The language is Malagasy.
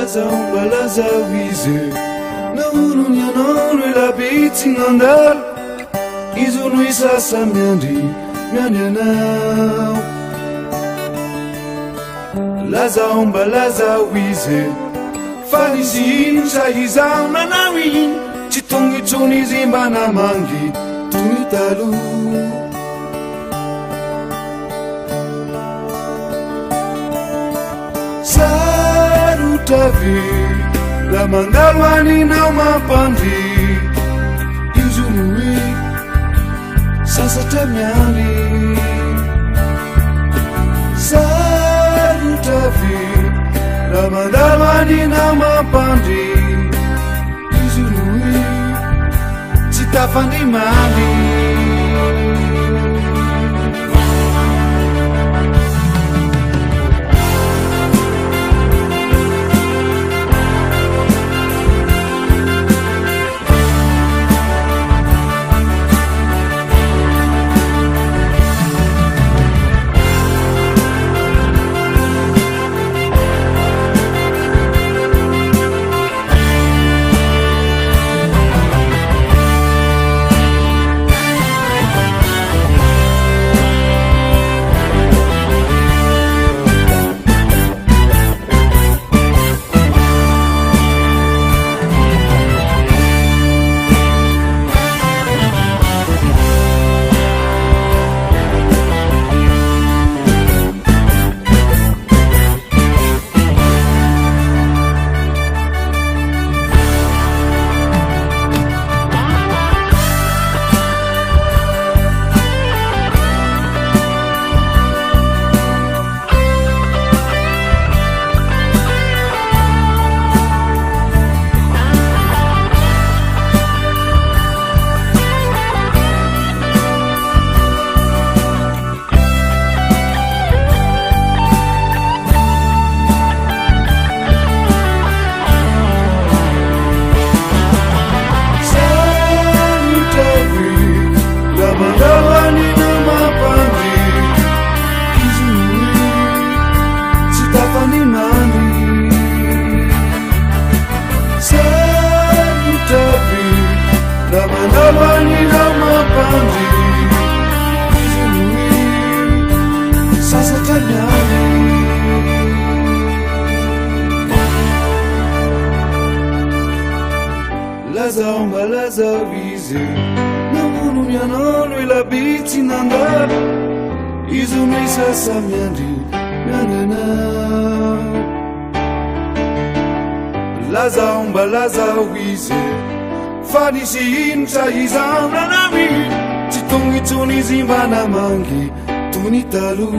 Balaza wize na unu nyanoro la biti ngandal izunu isasa miandi now Balaza wize falizin shahizam na nawin chitongi chuni zimba na mangi tunitalu Sarutavi la mangalwani na mapandi izunui sasa tamiani Sarutavi la mangalwani na mapandi izunui sitafandi mali Balaza wize na unu nyanoro la biti nandal izunu isasa miandi nana Balaza wize fadisi incha izamra nami chitongi chuni zimba na mangi tunitalu